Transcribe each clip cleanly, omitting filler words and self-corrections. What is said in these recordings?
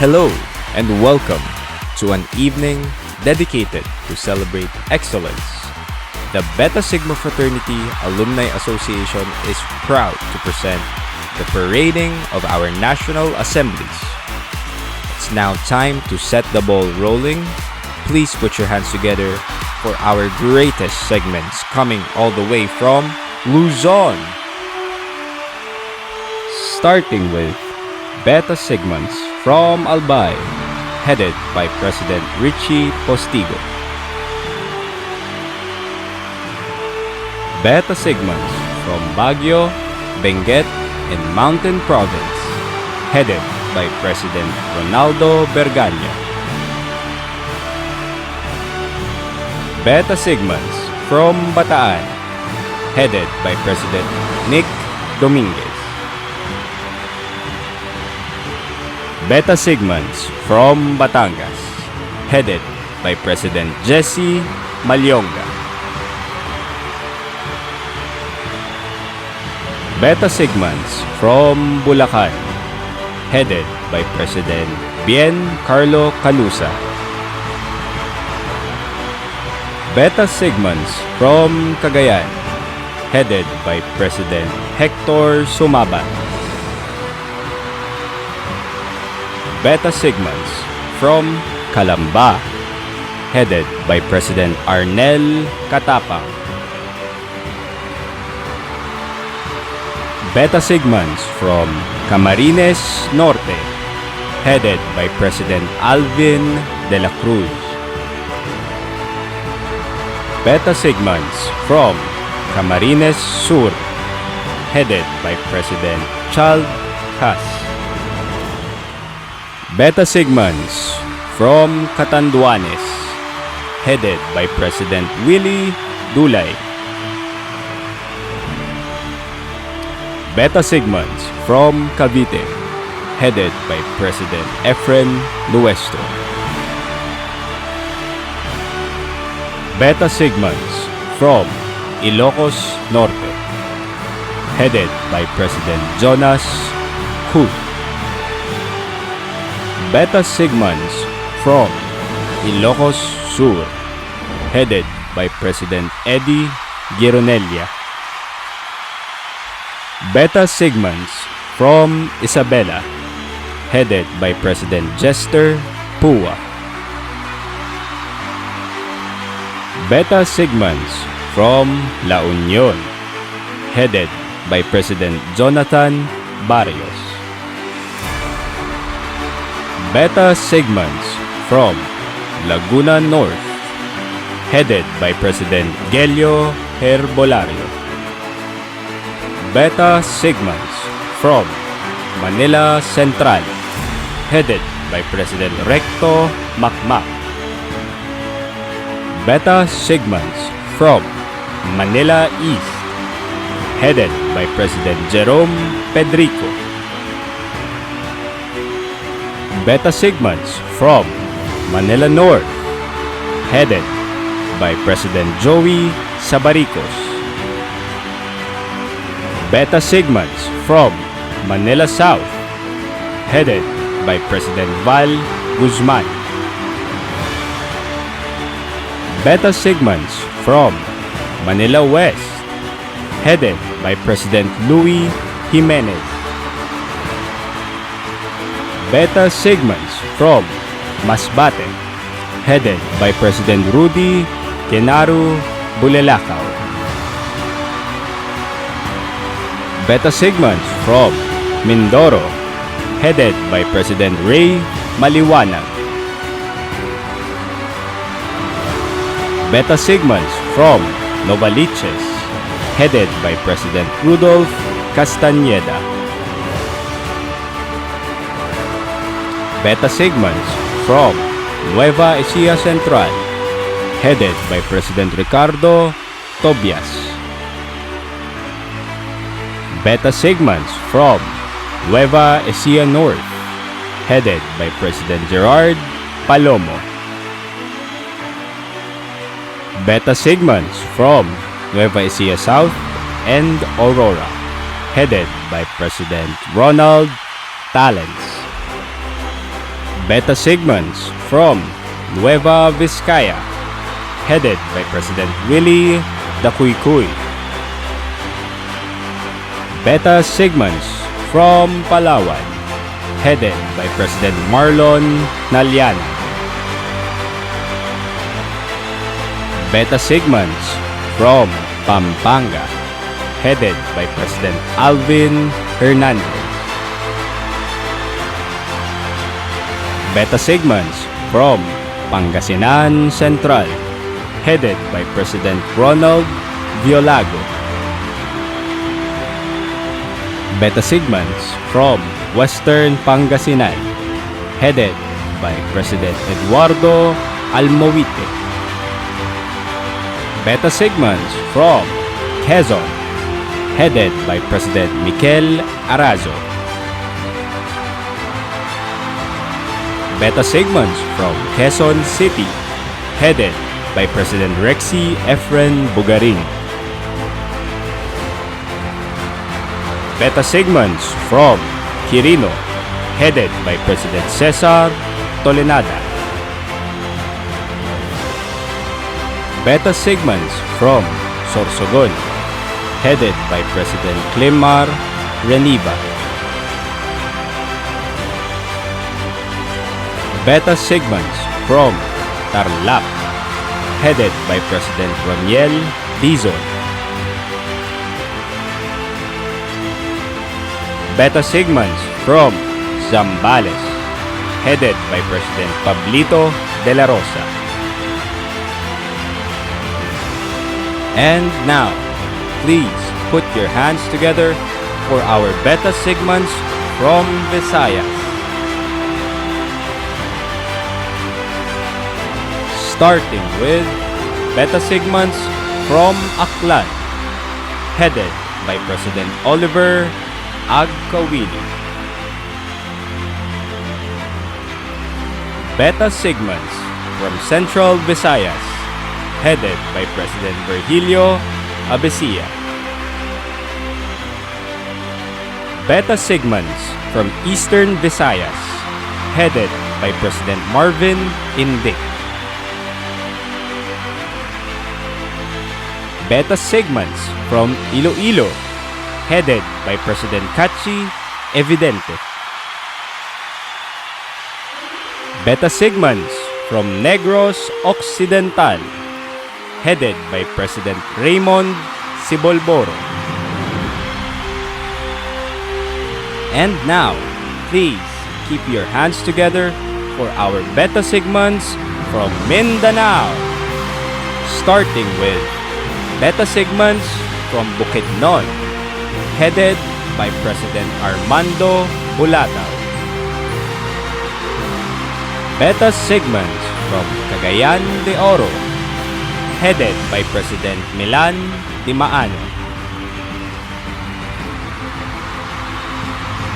Hello and welcome to an evening dedicated to celebrate excellence. The Beta Sigma Fraternity Alumni Association is proud to present the parading of our National Assemblies. It's now time to set the ball rolling. Please put your hands together for our greatest segments coming all the way from Luzon. Starting with Beta Sigmans from Albay, headed by President Richie Postigo. Beta Sigmans from Baguio, Benguet, and Mountain Province, headed by President Ronaldo Berganya. Beta Sigmans from Bataan, headed by President Nick Dominguez. Beta Sigmans from Batangas, headed by President Jesse Malyonga. Beta Sigmans from Bulacan, headed by President Bien Carlo Canusa. Beta Sigmans from Cagayan, headed by President Hector Sumaban. Beta Sigmans from Calamba, headed by President Arnel Catapang. Beta Sigmans from Camarines Norte, headed by President Alvin de la Cruz. Beta Sigmans from Camarines Sur, headed by President Chald Cas. Beta Sigmans from Catanduanes, headed by President Willie Dulay. Beta Sigmans from Cavite, headed by President Efren Nuestro. Beta Sigmans from Ilocos Norte, headed by President Jonas Cruz. Beta Sigmans from Ilocos Sur, headed by President Eddie Gironella. Beta Sigmans from Isabela, headed by President Jester Pua. Beta Sigmans from La Union, headed by President Jonathan Barrios. Beta Sigmans from Laguna North, headed by President Gelio Herbolario. Beta Sigmans from Manila Central, headed by President Recto Macmac. Beta Sigmans from Manila East, headed by President Jerome Pedrico. Beta Sigmans from Manila North, headed by President Joey Sabaricos. Beta Sigmans from Manila South, headed by President Val Guzman. Beta Sigmans from Manila West, headed by President Louis Jimenez. Beta Sigmans from Masbate, headed by President Rudy Genaro Bulelacao. Beta Sigmans from Mindoro, headed by President Ray Maliwanag. Beta Sigmans from Novaliches, headed by President Rudolph Castañeda. Beta Sigmans from Nueva Ecija Central, headed by President Ricardo Tobias. Beta Sigmans from Nueva Ecija North, headed by President Gerard Palomo. Beta Sigmans from Nueva Ecija South and Aurora, headed by President Ronald Talents. Beta Sigmans from Nueva Vizcaya, headed by President Willie Dacuicuy. Beta Sigmans from Palawan, headed by President Marlon Naliana. Beta Sigmans from Pampanga, headed by President Alvin Hernandez. Beta Sigmans from Pangasinan Central, headed by President Ronald Violago. Beta Sigmans from Western Pangasinan, headed by President Eduardo Almoite. Beta Sigmans from Quezon, headed by President Mikel Arazo. Beta Sigmans from Quezon City, headed by President Rexy Efren Bugarin. Beta Sigmans from Quirino, headed by President Cesar Tolenada. Beta Sigmans from Sorsogon, headed by President Clemar Reniva. Beta Sigmans from Tarlac, headed by President Roniel Dizon. Beta Sigmans from Zambales, headed by President Pablito de la Rosa. And now, please put your hands together for our Beta Sigmans from Visayas. Starting with Beta Sigmans from Aklan, headed by President Oliver Agkawili. Beta Sigmans from Central Visayas, headed by President Virgilio Abesia. Beta Sigmans from Eastern Visayas, headed by President Marvin Indik. Beta Sigmans from Iloilo, headed by President Kachi Evidente. Beta Sigmans from Negros Occidental, headed by President Raymond Sibolboro. And now, please keep your hands together for our Beta Sigmans from Mindanao. Starting with Beta Sigmans from Bukidnon, headed by President Armando Bulatao. Beta Sigmans from Cagayan de Oro, headed by President Milan Dimaano.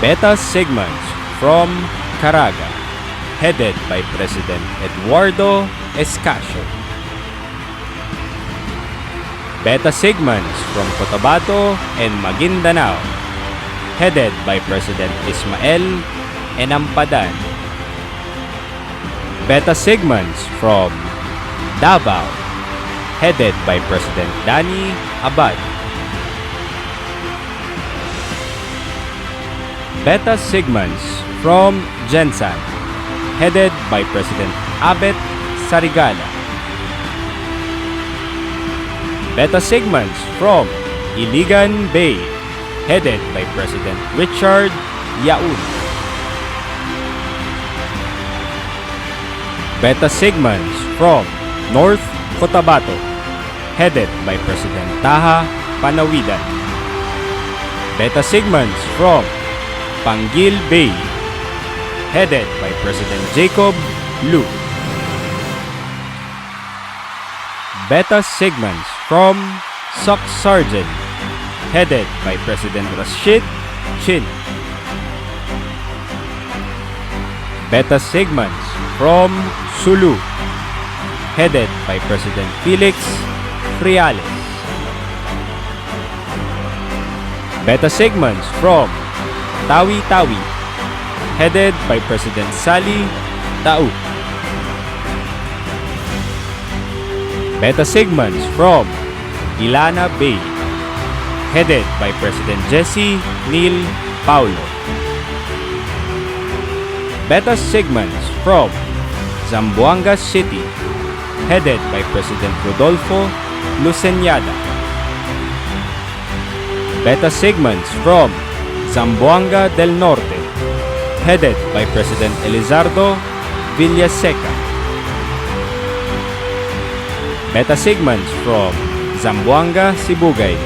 Beta Sigmans from Caraga, headed by President Eduardo Escasio. Beta Sigmans from Cotabato and Maguindanao, headed by President Ismael Enampadan. Beta Sigmans from Davao, headed by President Danny Abad. Beta Sigmans from Jensan, headed by President Abet Sarigala. Beta Sigmans from Iligan Bay, headed by President Richard Yaun. Beta Sigmans from North Cotabato, headed by President Taha Panawidan. Beta Sigmans from Panguil Bay, headed by President Jacob Lu. Beta Sigmans from Soc Sargent, headed by President Rashid Chin. Beta Sigmans from Sulu, headed by President Felix Friales. Beta Sigmans from Tawi-Tawi, headed by President Sally Tau. Beta Sigmans from Ilana Bay, headed by President Jesse Neil Paulo. Beta Sigmans from Zamboanga City, headed by President Rodolfo Luceñada. Beta Sigmans from Zamboanga del Norte, headed by President Elizardo Villaseca. Beta Sigmans from Zamboanga Sibugay,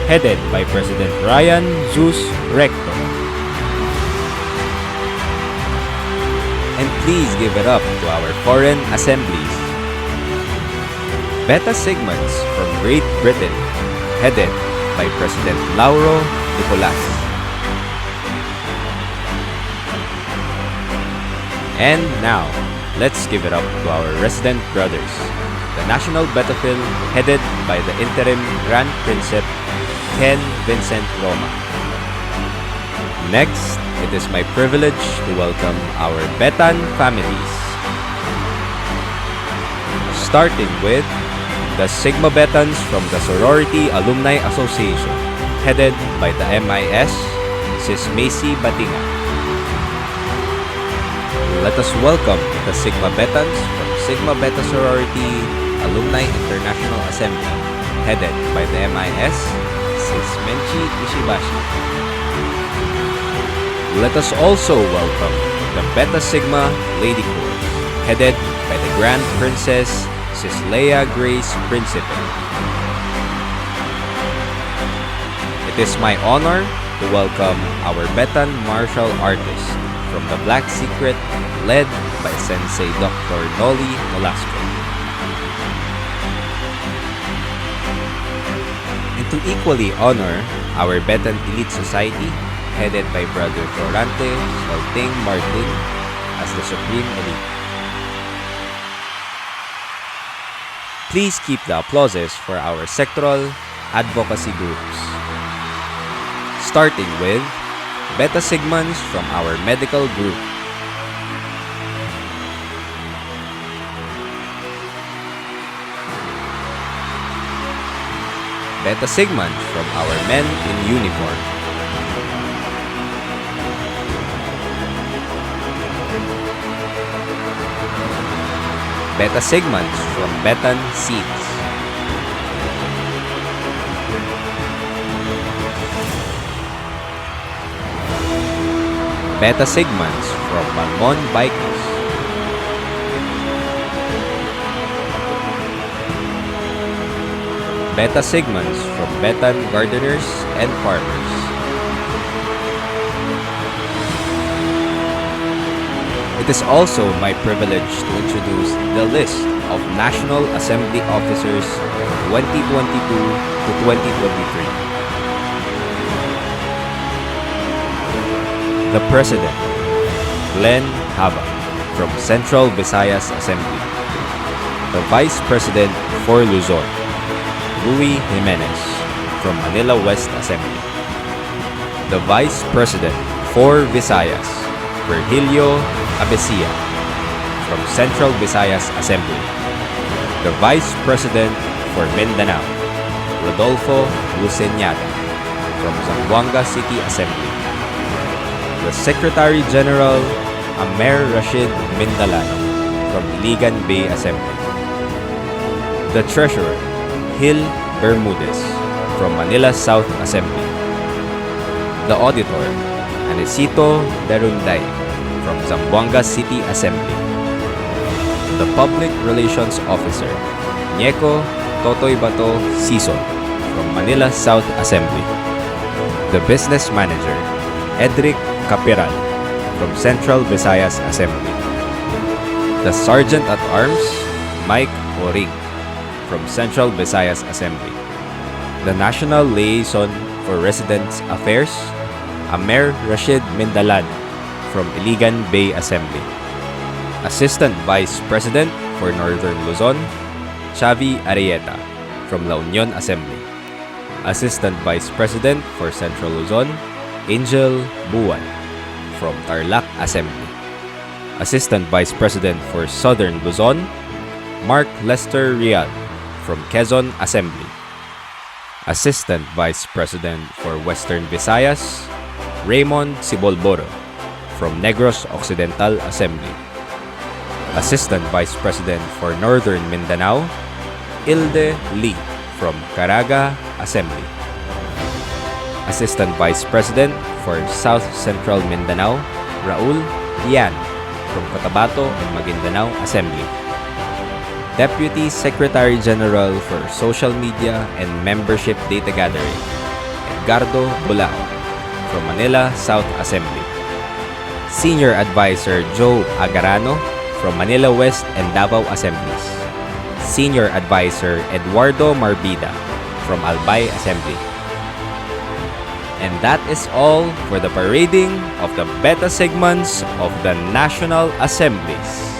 headed by President Ryan Zeus Recto. And please give it up to our foreign assemblies. Beta Sigmans from Great Britain, headed by President Lauro Nicolas. And now, let's give it up to our resident brothers, the National Betaphil, headed by the interim Grand Princeps Ken Vincent Roma. Next, it is my privilege to welcome our Betan families. Starting with the Sigma Betans from the Sorority Alumni Association, headed by the MIS, Sis Macy Batinga. Let us welcome the Sigma Betans from Sigma Beta Sorority Alumni International Assembly, headed by the MIS, Sis Menchi Ishibashi. Let us also welcome the Beta Sigma Lady Corps, headed by the Grand Princess, Sis Leia Grace Principe. It is my honor to welcome our Betan martial artist from the Black Secret, led by Sensei Dr. Noli Nolasco. And to equally honor our Betan Elite Society, headed by Brother Florante Salting Martin as the Supreme Elite. Please keep the applauses for our sectoral advocacy groups. Starting with Beta Sigmans from our medical group. Beta Sigmans from our men in uniform. Beta Sigmans from Betan Seeds. Beta Sigmans from Malmon Bikers. Beta Sigmans from Betan Gardeners and Farmers. It is also my privilege to introduce the list of National Assembly Officers 2022 to 2023. The President, Glenn Haba from Central Visayas Assembly. The Vice President for Luzon, Louis Jimenez from Manila West Assembly. The Vice President for Visayas, Virgilio Abesia from Central Visayas Assembly. The Vice President for Mindanao, Rodolfo Luceñada from Zamboanga City Assembly. The Secretary General, Amer Rashid Mindalano from Iligan Bay Assembly. The Treasurer, Gil Bermudez from Manila South Assembly. The Auditor, Anesito Darunday from Zamboanga City Assembly. The Public Relations Officer, Nieko Totoy Bato Sison from Manila South Assembly. The Business Manager, Edric Capiral from Central Visayas Assembly. The Sergeant at Arms, Mike Oring from Central Visayas Assembly. The National Liaison for Residents Affairs, Amer Rashid Mindalan from Iligan Bay Assembly. Assistant Vice President for Northern Luzon, Xavi Arieta from La Union Assembly. Assistant Vice President for Central Luzon, Angel Buwan from Tarlac Assembly. Assistant Vice President for Southern Luzon, Mark Lester Rial from Quezon Assembly. Assistant Vice President for Western Visayas, Raymond Sibolboro from Negros Occidental Assembly. Assistant Vice President for Northern Mindanao, Ilde Lee from Caraga Assembly. Assistant Vice President for South Central Mindanao, Raul Yan from Cotabato and Maguindanao Assembly. Deputy Secretary General for Social Media and Membership Data Gathering, Edgardo Bulao from Manila South Assembly. Senior Advisor Joe Agarano from Manila West and Davao Assemblies. Senior Advisor Eduardo Marbida from Albay Assembly. And that is all for the parading of the beta segments of the National Assemblies.